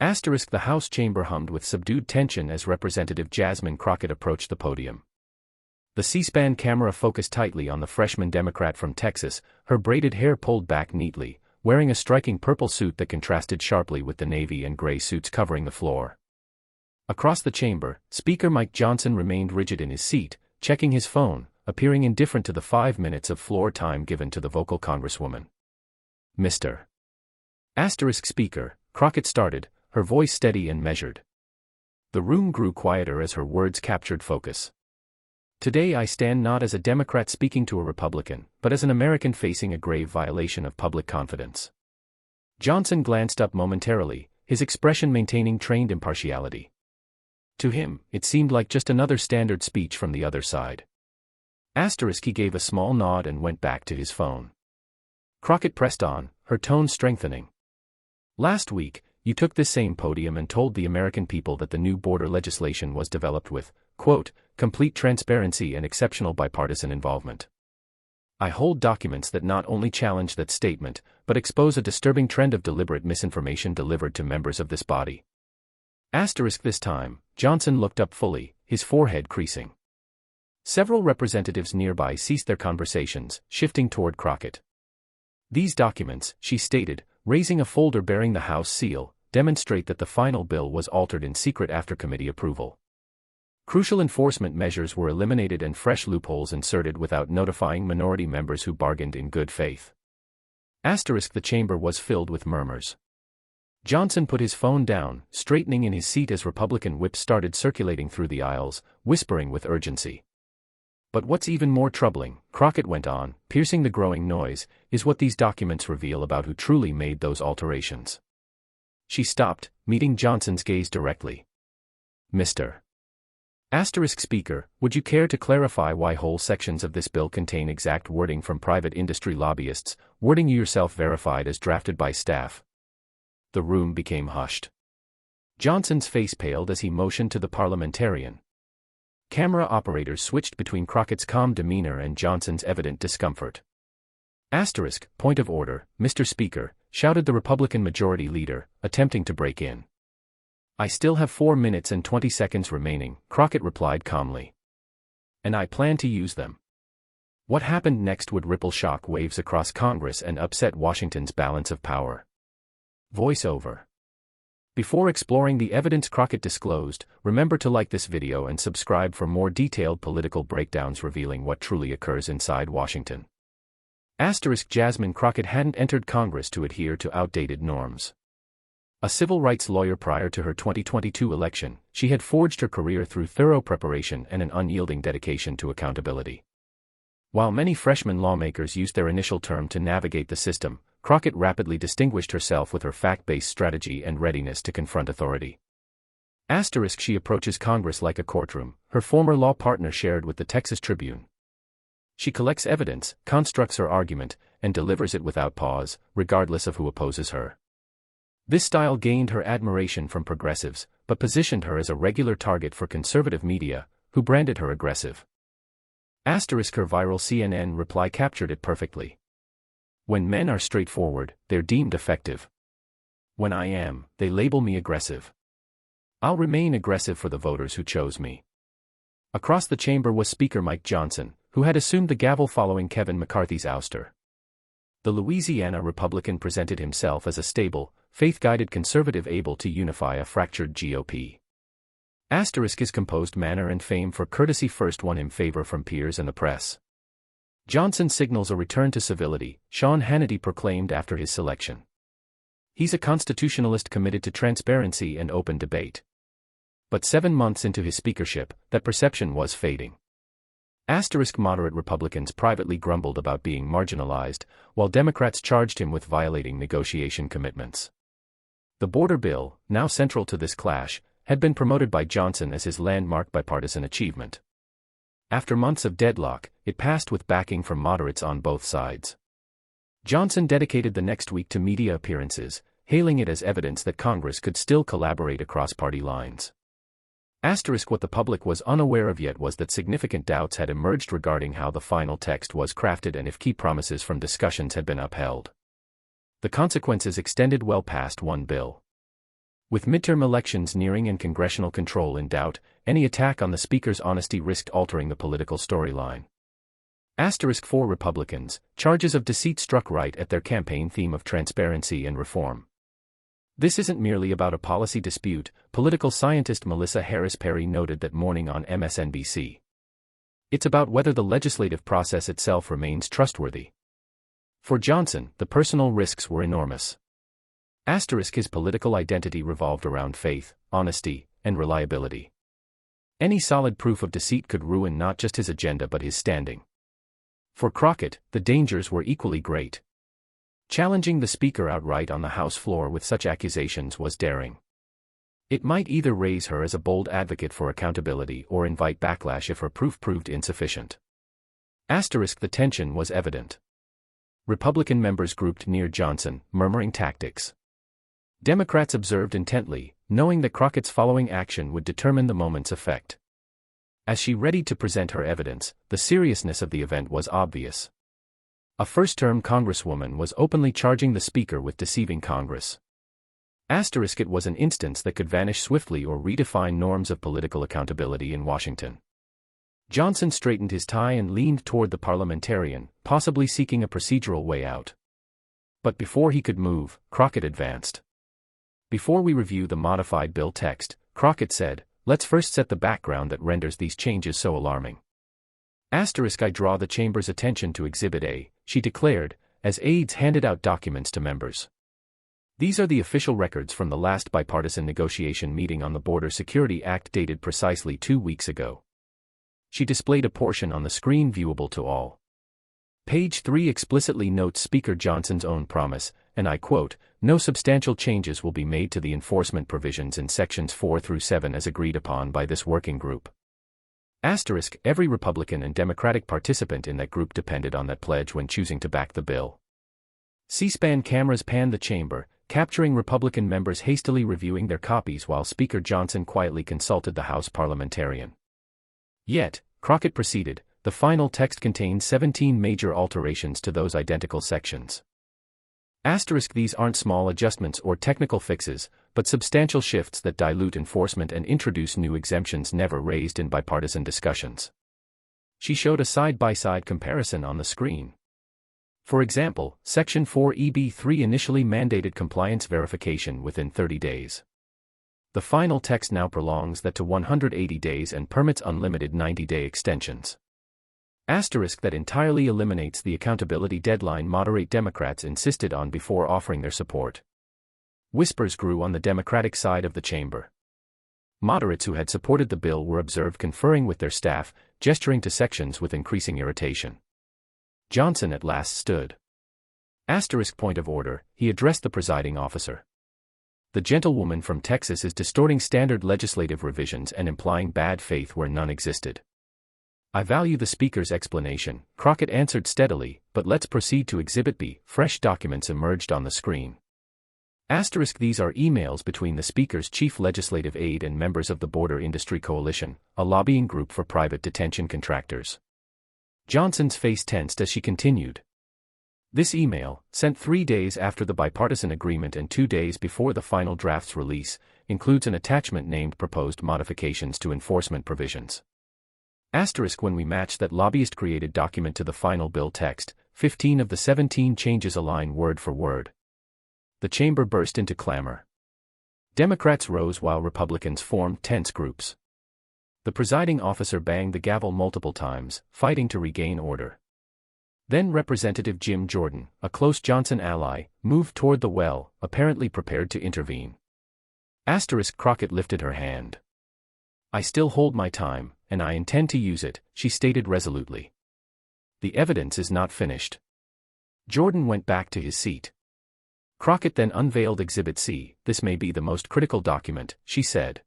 Asterisk the House chamber hummed with subdued tension as Representative Jasmine Crockett approached the podium. The C-SPAN camera focused tightly on the freshman Democrat from Texas, her braided hair pulled back neatly, wearing a striking purple suit that contrasted sharply with the navy and gray suits covering the floor. Across the chamber, Speaker Mike Johnson remained rigid in his seat, checking his phone, appearing indifferent to the 5 minutes of floor time given to the vocal Congresswoman. Mr. Speaker, Crockett started, her voice steady and measured. The room grew quieter as her words captured focus. Today I stand not as a Democrat speaking to a Republican, but as an American facing a grave violation of public confidence. Johnson glanced up momentarily, his expression maintaining trained impartiality. To him, it seemed like just another standard speech from the other side. He gave a small nod and went back to his phone. Crockett pressed on, her tone strengthening. Last week, you took this same podium and told the American people that the new border legislation was developed with, quote, complete transparency and exceptional bipartisan involvement. I hold documents that not only challenge that statement, but expose a disturbing trend of deliberate misinformation delivered to members of this body. This time, Johnson looked up fully, his forehead creasing. Several representatives nearby ceased their conversations, shifting toward Crockett. These documents, she stated, raising a folder bearing the House seal, demonstrate that the final bill was altered in secret after committee approval. Crucial enforcement measures were eliminated and fresh loopholes inserted without notifying minority members who bargained in good faith. The chamber was filled with murmurs. Johnson put his phone down, straightening in his seat as Republican whips started circulating through the aisles, whispering with urgency. But what's even more troubling, Crockett went on, piercing the growing noise, is what these documents reveal about who truly made those alterations. She stopped, meeting Johnson's gaze directly. Mr. Speaker, would you care to clarify why whole sections of this bill contain exact wording from private industry lobbyists, wording you yourself verified as drafted by staff? The room became hushed. Johnson's face paled as he motioned to the parliamentarian. Camera operators switched between Crockett's calm demeanor and Johnson's evident discomfort. Point of order, Mr. Speaker, shouted the Republican Majority Leader, attempting to break in. I still have 4 minutes and 20 seconds remaining, Crockett replied calmly. And I plan to use them. What happened next would ripple shock waves across Congress and upset Washington's balance of power. Voiceover. Before exploring the evidence Crockett disclosed, remember to like this video and subscribe for more detailed political breakdowns revealing what truly occurs inside Washington. Jasmine Crockett hadn't entered Congress to adhere to outdated norms. A civil rights lawyer prior to her 2022 election, she had forged her career through thorough preparation and an unyielding dedication to accountability. While many freshman lawmakers used their initial term to navigate the system, Crockett rapidly distinguished herself with her fact-based strategy and readiness to confront authority. She approaches Congress like a courtroom, her former law partner shared with the Texas Tribune. She collects evidence, constructs her argument, and delivers it without pause, regardless of who opposes her. This style gained her admiration from progressives, but positioned her as a regular target for conservative media, who branded her aggressive. Her viral CNN reply captured it perfectly. When men are straightforward, they're deemed effective. When I am, they label me aggressive. I'll remain aggressive for the voters who chose me. Across the chamber was Speaker Mike Johnson, who had assumed the gavel following Kevin McCarthy's ouster. The Louisiana Republican presented himself as a stable, faith-guided conservative able to unify a fractured GOP. His composed manner and fame for courtesy first won him favor from peers and the press. Johnson signals a return to civility, Sean Hannity proclaimed after his selection. He's a constitutionalist committed to transparency and open debate. But 7 months into his speakership, that perception was fading. Moderate Republicans privately grumbled about being marginalized, while Democrats charged him with violating negotiation commitments. The border bill, now central to this clash, had been promoted by Johnson as his landmark bipartisan achievement. After months of deadlock, it passed with backing from moderates on both sides. Johnson dedicated the next week to media appearances, hailing it as evidence that Congress could still collaborate across party lines. What the public was unaware of yet was that significant doubts had emerged regarding how the final text was crafted and if key promises from discussions had been upheld. The consequences extended well past one bill. With midterm elections nearing and congressional control in doubt, any attack on the speaker's honesty risked altering the political storyline. Asterisk for Republicans, charges of deceit struck right at their campaign theme of transparency and reform. This isn't merely about a policy dispute, political scientist Melissa Harris Perry noted that morning on MSNBC. It's about whether the legislative process itself remains trustworthy. For Johnson, the personal risks were enormous. Asterisk his political identity revolved around faith, honesty, and reliability. Any solid proof of deceit could ruin not just his agenda but his standing. For Crockett, the dangers were equally great. Challenging the speaker outright on the House floor with such accusations was daring. It might either raise her as a bold advocate for accountability or invite backlash if her proof proved insufficient. Asterisk the tension was evident. Republican members grouped near Johnson, murmuring tactics. Democrats observed intently, knowing that Crockett's following action would determine the moment's effect. As she readied to present her evidence, the seriousness of the event was obvious. A first-term congresswoman was openly charging the speaker with deceiving Congress. Asterisk it was an instance that could vanish swiftly or redefine norms of political accountability in Washington. Johnson straightened his tie and leaned toward the parliamentarian, possibly seeking a procedural way out. But before he could move, Crockett advanced. Before we review the modified bill text, Crockett said, let's first set the background that renders these changes so alarming. Asterisk I draw the chamber's attention to Exhibit A, she declared, as aides handed out documents to members. These are the official records from the last bipartisan negotiation meeting on the Border Security Act dated precisely 2 weeks ago. She displayed a portion on the screen viewable to all. Page 3 explicitly notes Speaker Johnson's own promise, and I quote, no substantial changes will be made to the enforcement provisions in sections 4 through 7 as agreed upon by this working group. Asterisk every Republican and Democratic participant in that group depended on that pledge when choosing to back the bill. C-SPAN cameras panned the chamber, capturing Republican members hastily reviewing their copies while Speaker Johnson quietly consulted the House parliamentarian. Yet, Crockett proceeded, the final text contains 17 major alterations to those identical sections. Asterisk these aren't small adjustments or technical fixes, but substantial shifts that dilute enforcement and introduce new exemptions never raised in bipartisan discussions. She showed a side-by-side comparison on the screen. For example, Section 4EB3 initially mandated compliance verification within 30 days. The final text now prolongs that to 180 days and permits unlimited 90-day extensions. Asterisk that entirely eliminates the accountability deadline moderate Democrats insisted on before offering their support. Whispers grew on the Democratic side of the chamber. Moderates who had supported the bill were observed conferring with their staff, gesturing to sections with increasing irritation. Johnson at last stood. Asterisk point of order, he addressed the presiding officer. The gentlewoman from Texas is distorting standard legislative revisions and implying bad faith where none existed. I value the speaker's explanation, Crockett answered steadily, but let's proceed to Exhibit B. Fresh documents emerged on the screen. Asterisk these are emails between the speaker's chief legislative aide and members of the Border Industry Coalition, a lobbying group for private detention contractors. Johnson's face tensed as she continued. This email, sent 3 days after the bipartisan agreement and 2 days before the final draft's release, includes an attachment named Proposed Modifications to Enforcement Provisions. Asterisk when we match that lobbyist-created document to the final bill text, 15 of the 17 changes align word for word. The chamber burst into clamor. Democrats rose while Republicans formed tense groups. The presiding officer banged the gavel multiple times, fighting to regain order. Then Representative Jim Jordan, a close Johnson ally, moved toward the well, apparently prepared to intervene. Asterisk Crockett lifted her hand. I still hold my time, and I intend to use it, she stated resolutely. The evidence is not finished. Jordan went back to his seat. Crockett then unveiled Exhibit C. This may be the most critical document, she said.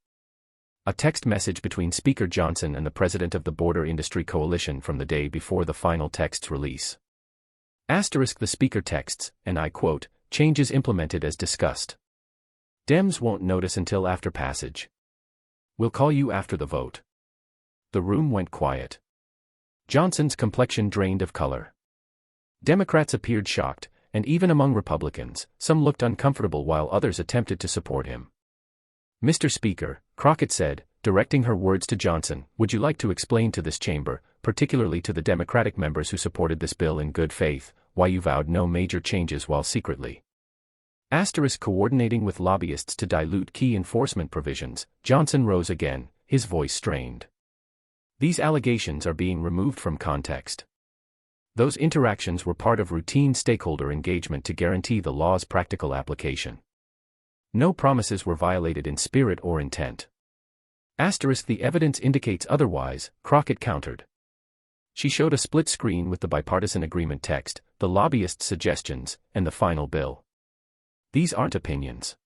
A text message between Speaker Johnson and the president of the Border Industry Coalition from the day before the final text's release. Asterisk the speaker texts, and I quote, changes implemented as discussed. Dems won't notice until after passage. We'll call you after the vote. The room went quiet. Johnson's complexion drained of color. Democrats appeared shocked, and even among Republicans, some looked uncomfortable while others attempted to support him. Mr. Speaker, Crockett said, directing her words to Johnson, would you like to explain to this chamber, particularly to the Democratic members who supported this bill in good faith, why you vowed no major changes while secretly coordinating with lobbyists to dilute key enforcement provisions? Johnson rose again, his voice strained. These allegations are being removed from context. Those interactions were part of routine stakeholder engagement to guarantee the law's practical application. No promises were violated in spirit or intent. The evidence indicates otherwise, Crockett countered. She showed a split screen with the bipartisan agreement text, the lobbyist suggestions, and the final bill. These aren't opinions.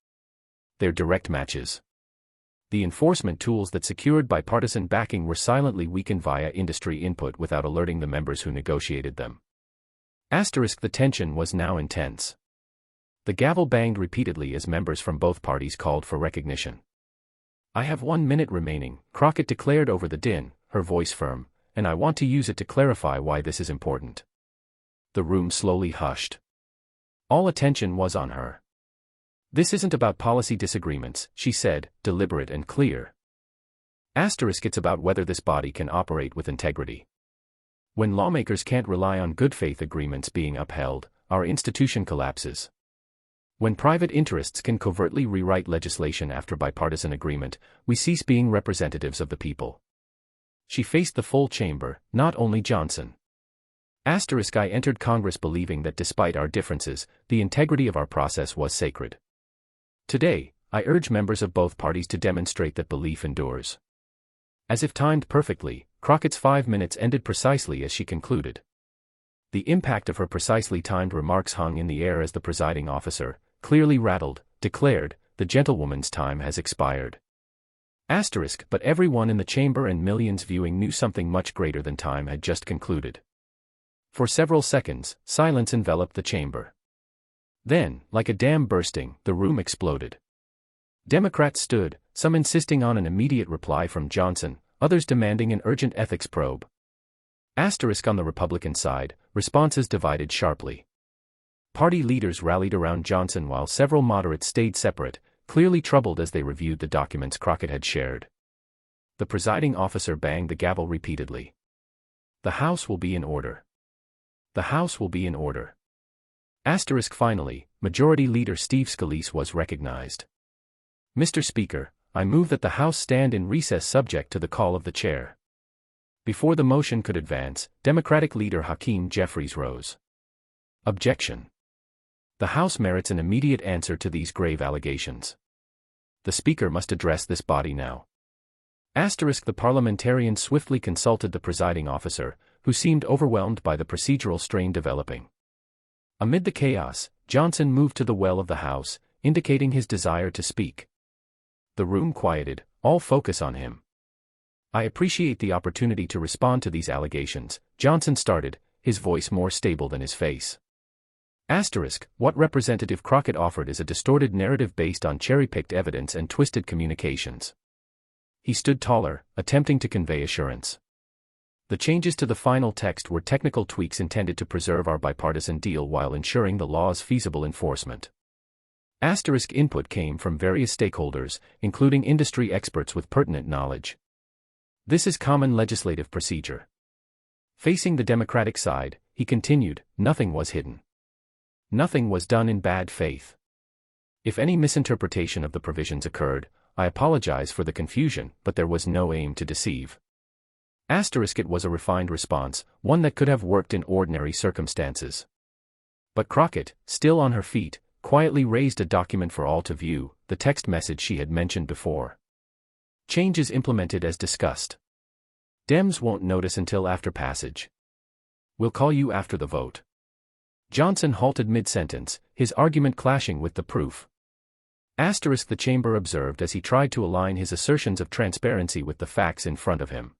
They're direct matches. The enforcement tools that secured bipartisan backing were silently weakened via industry input without alerting the members who negotiated them. The tension was now intense. The gavel banged repeatedly as members from both parties called for recognition. I have 1 minute remaining, Crockett declared over the din, her voice firm, and I want to use it to clarify why this is important. The room slowly hushed. All attention was on her. This isn't about policy disagreements, she said, deliberate and clear. It's about whether this body can operate with integrity. When lawmakers can't rely on good faith agreements being upheld, our institution collapses. When private interests can covertly rewrite legislation after bipartisan agreement, we cease being representatives of the people. She faced the full chamber, not only Johnson. I entered Congress believing that despite our differences, the integrity of our process was sacred. Today, I urge members of both parties to demonstrate that belief endures. As if timed perfectly, Crockett's 5 minutes ended precisely as she concluded. The impact of her precisely timed remarks hung in the air as the presiding officer, clearly rattled, declared, the gentlewoman's time has expired. But everyone in the chamber and millions viewing knew something much greater than time had just concluded. For several seconds, silence enveloped the chamber. Then, like a dam bursting, the room exploded. Democrats stood, some insisting on an immediate reply from Johnson, others demanding an urgent ethics probe. On the Republican side, responses divided sharply. Party leaders rallied around Johnson while several moderates stayed separate, clearly troubled as they reviewed the documents Crockett had shared. The presiding officer banged the gavel repeatedly. The House will be in order. The House will be in order. Finally, Majority Leader Steve Scalise was recognized. Mr. Speaker, I move that the House stand in recess subject to the call of the chair. Before the motion could advance, Democratic Leader Hakeem Jeffries rose. Objection. The House merits an immediate answer to these grave allegations. The Speaker must address this body now. The parliamentarian swiftly consulted the presiding officer, who seemed overwhelmed by the procedural strain developing. Amid the chaos, Johnson moved to the well of the House, indicating his desire to speak. The room quieted, all focus on him. I appreciate the opportunity to respond to these allegations, Johnson started, his voice more stable than his face. What Representative Crockett offered is a distorted narrative based on cherry-picked evidence and twisted communications. He stood taller, attempting to convey assurance. The changes to the final text were technical tweaks intended to preserve our bipartisan deal while ensuring the law's feasible enforcement. Input came from various stakeholders, including industry experts with pertinent knowledge. This is common legislative procedure. Facing the Democratic side, he continued, nothing was hidden. Nothing was done in bad faith. If any misinterpretation of the provisions occurred, I apologize for the confusion, but there was no aim to deceive. It was a refined response, one that could have worked in ordinary circumstances. But Crockett, still on her feet, quietly raised a document for all to view, the text message she had mentioned before. Changes implemented as discussed. Dems won't notice until after passage. We'll call you after the vote. Johnson halted mid-sentence, his argument clashing with the proof. The chamber observed as he tried to align his assertions of transparency with the facts in front of him.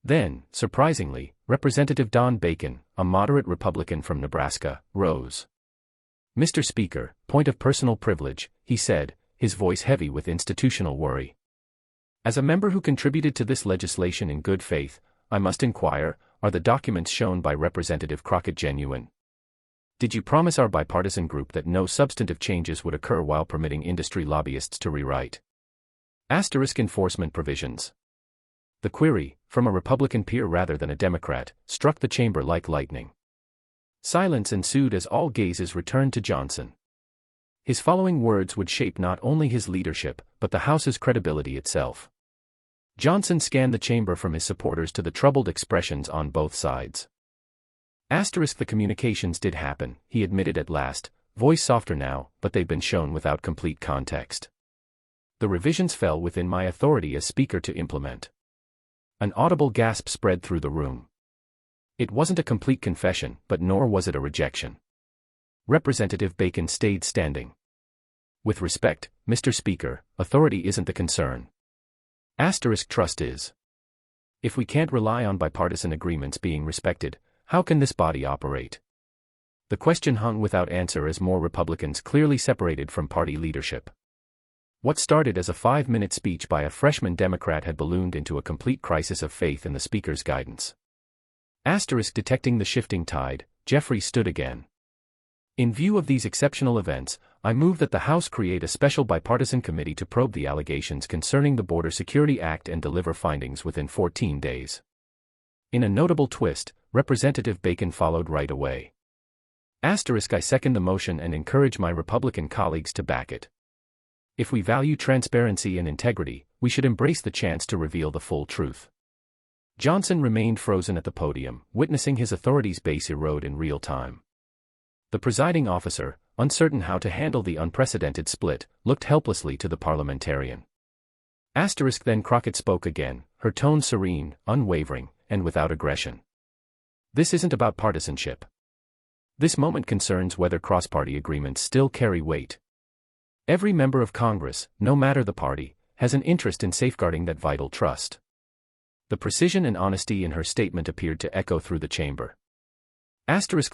Then, surprisingly, Representative Don Bacon, a moderate Republican from Nebraska, rose. Mr. Speaker, point of personal privilege, he said, his voice heavy with institutional worry. As a member who contributed to this legislation in good faith, I must inquire, are the documents shown by Representative Crockett genuine? Did you promise our bipartisan group that no substantive changes would occur while permitting industry lobbyists to rewrite? Enforcement provisions. The query, from a Republican peer rather than a Democrat, struck the chamber like lightning. Silence ensued as all gazes returned to Johnson. His following words would shape not only his leadership, but the House's credibility itself. Johnson scanned the chamber from his supporters to the troubled expressions on both sides. The communications did happen, he admitted at last, voice softer now, but they've been shown without complete context. The revisions fell within my authority as Speaker to implement. An audible gasp spread through the room. It wasn't a complete confession, but nor was it a rejection. Representative Bacon stayed standing. With respect, Mr. Speaker, authority isn't the concern. Trust is. If we can't rely on bipartisan agreements being respected, how can this body operate? The question hung without answer as more Republicans clearly separated from party leadership. What started as a 5-minute speech by a freshman Democrat had ballooned into a complete crisis of faith in the Speaker's guidance. Detecting the shifting tide, Jeffrey stood again. In view of these exceptional events, I move that the House create a special bipartisan committee to probe the allegations concerning the Border Security Act and deliver findings within 14 days. In a notable twist, Representative Bacon followed right away. I second the motion and encourage my Republican colleagues to back it. If we value transparency and integrity, we should embrace the chance to reveal the full truth. Johnson remained frozen at the podium, witnessing his authority's base erode in real time. The presiding officer, uncertain how to handle the unprecedented split, looked helplessly to the parliamentarian. Then Crockett spoke again, her tone serene, unwavering, and without aggression. This isn't about partisanship. This moment concerns whether cross-party agreements still carry weight. Every member of Congress, no matter the party, has an interest in safeguarding that vital trust. The precision and honesty in her statement appeared to echo through the chamber.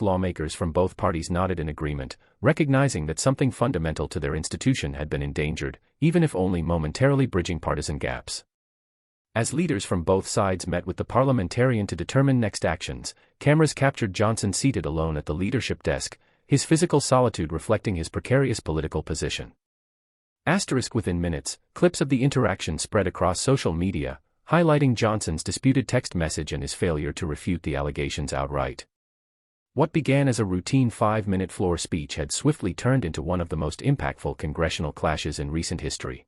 Lawmakers from both parties nodded in agreement, recognizing that something fundamental to their institution had been endangered, even if only momentarily bridging partisan gaps. As leaders from both sides met with the parliamentarian to determine next actions, cameras captured Johnson seated alone at the leadership desk, his physical solitude reflecting his precarious political position. Within minutes, clips of the interaction spread across social media, highlighting Johnson's disputed text message and his failure to refute the allegations outright. What began as a routine 5-minute floor speech had swiftly turned into one of the most impactful congressional clashes in recent history.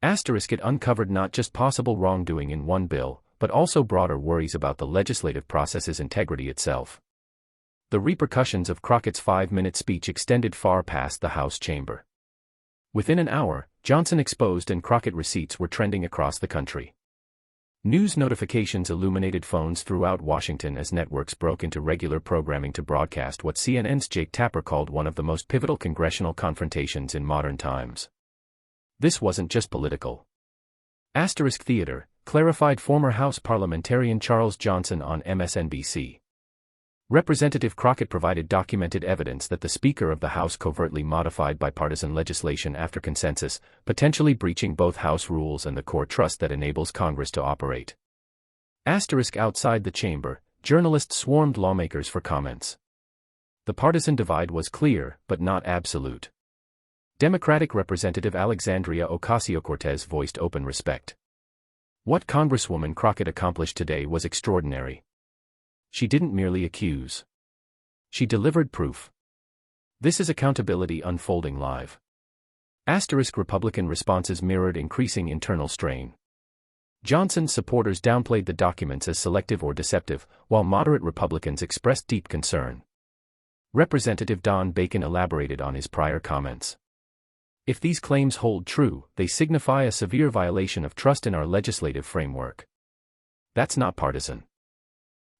It uncovered not just possible wrongdoing in one bill, but also broader worries about the legislative process's integrity itself. The repercussions of Crockett's 5-minute speech extended far past the House chamber. Within an hour, Johnson exposed and Crockett receipts were trending across the country. News notifications illuminated phones throughout Washington as networks broke into regular programming to broadcast what CNN's Jake Tapper called one of the most pivotal congressional confrontations in modern times. This wasn't just political. Theater, clarified former House parliamentarian Charles Johnson on MSNBC. Representative Crockett provided documented evidence that the Speaker of the House covertly modified bipartisan legislation after consensus, potentially breaching both House rules and the core trust that enables Congress to operate. Outside the chamber, journalists swarmed lawmakers for comments. The partisan divide was clear, but not absolute. Democratic Representative Alexandria Ocasio-Cortez voiced open respect. What Congresswoman Crockett accomplished today was extraordinary. She didn't merely accuse. She delivered proof. This is accountability unfolding live. Republican responses mirrored increasing internal strain. Johnson's supporters downplayed the documents as selective or deceptive, while moderate Republicans expressed deep concern. Representative Don Bacon elaborated on his prior comments. If these claims hold true, they signify a severe violation of trust in our legislative framework. That's not partisan.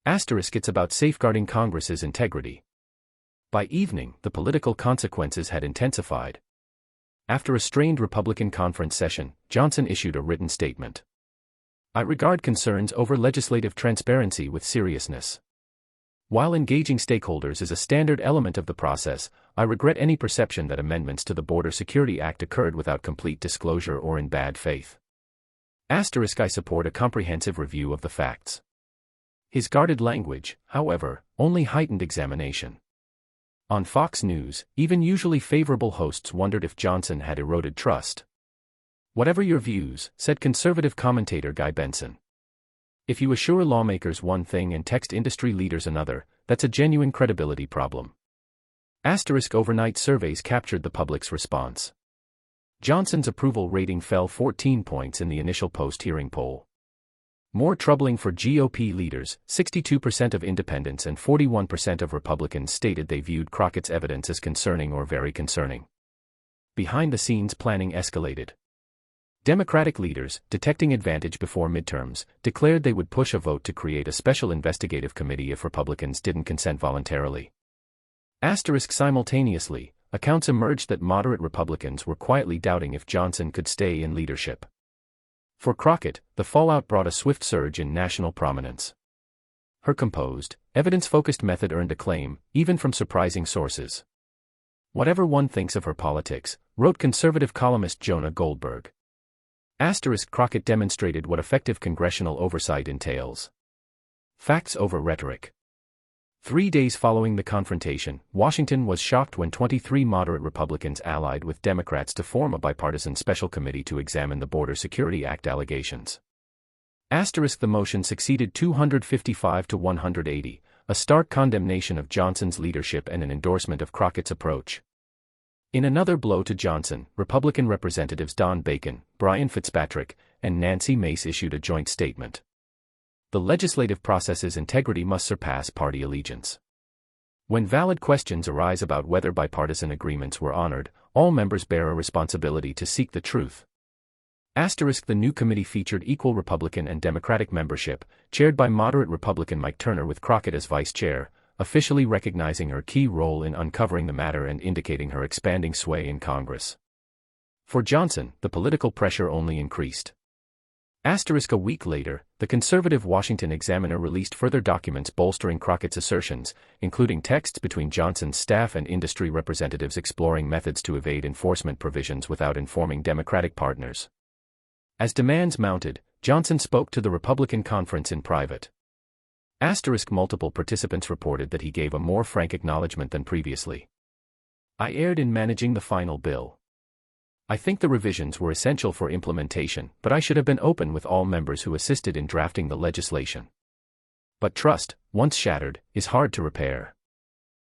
It's about safeguarding Congress's integrity. By evening, the political consequences had intensified. After a strained Republican conference session, Johnson issued a written statement. I regard concerns over legislative transparency with seriousness. While engaging stakeholders is a standard element of the process, I regret any perception that amendments to the Border Security Act occurred without complete disclosure or in bad faith. I support a comprehensive review of the facts. His guarded language, however, only heightened examination. On Fox News, even usually favorable hosts wondered if Johnson had eroded trust. Whatever your views, said conservative commentator Guy Benson. If you assure lawmakers one thing and text industry leaders another, that's a genuine credibility problem. Asterisk overnight surveys captured the public's response. Johnson's approval rating fell 14 points in the initial post-hearing poll. More troubling for GOP leaders, 62% of independents and 41% of Republicans stated they viewed Crockett's evidence as concerning or very concerning. Behind-the-scenes planning escalated. Democratic leaders, detecting advantage before midterms, declared they would push a vote to create a special investigative committee if Republicans didn't consent voluntarily. Asterisk simultaneously, accounts emerged that moderate Republicans were quietly doubting if Johnson could stay in leadership. For Crockett, the fallout brought a swift surge in national prominence. Her composed, evidence-focused method earned acclaim, even from surprising sources. Whatever one thinks of her politics, wrote conservative columnist Jonah Goldberg. Asterisk Crockett demonstrated what effective congressional oversight entails. Facts over rhetoric. 3 days following the confrontation, Washington was shocked when 23 moderate Republicans allied with Democrats to form a bipartisan special committee to examine the Border Security Act allegations. Asterisk the motion succeeded 255 to 180, a stark condemnation of Johnson's leadership and an endorsement of Crockett's approach. In another blow to Johnson, Republican Representatives Don Bacon, Brian Fitzpatrick, and Nancy Mace issued a joint statement. The legislative process's integrity must surpass party allegiance. When valid questions arise about whether bipartisan agreements were honored, all members bear a responsibility to seek the truth. Asterisk the new committee featured equal Republican and Democratic membership, chaired by moderate Republican Mike Turner with Crockett as vice chair, officially recognizing her key role in uncovering the matter and indicating her expanding sway in Congress. For Johnson, the political pressure only increased. Asterisk a week later, the conservative Washington Examiner released further documents bolstering Crockett's assertions, including texts between Johnson's staff and industry representatives exploring methods to evade enforcement provisions without informing Democratic partners. As demands mounted, Johnson spoke to the Republican conference in private. Asterisk multiple participants reported that he gave a more frank acknowledgement than previously. I erred in managing the final bill. I think the revisions were essential for implementation, but I should have been open with all members who assisted in drafting the legislation. But trust, once shattered, is hard to repair.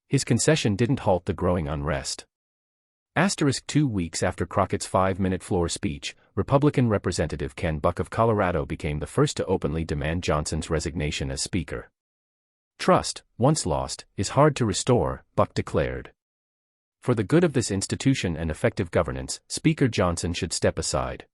His concession didn't halt the growing unrest. Asterisk 2 weeks after Crockett's 5-minute floor speech, Republican Representative Ken Buck of Colorado became the first to openly demand Johnson's resignation as Speaker. Trust, once lost, is hard to restore, Buck declared. For the good of this institution and effective governance, Speaker Johnson should step aside.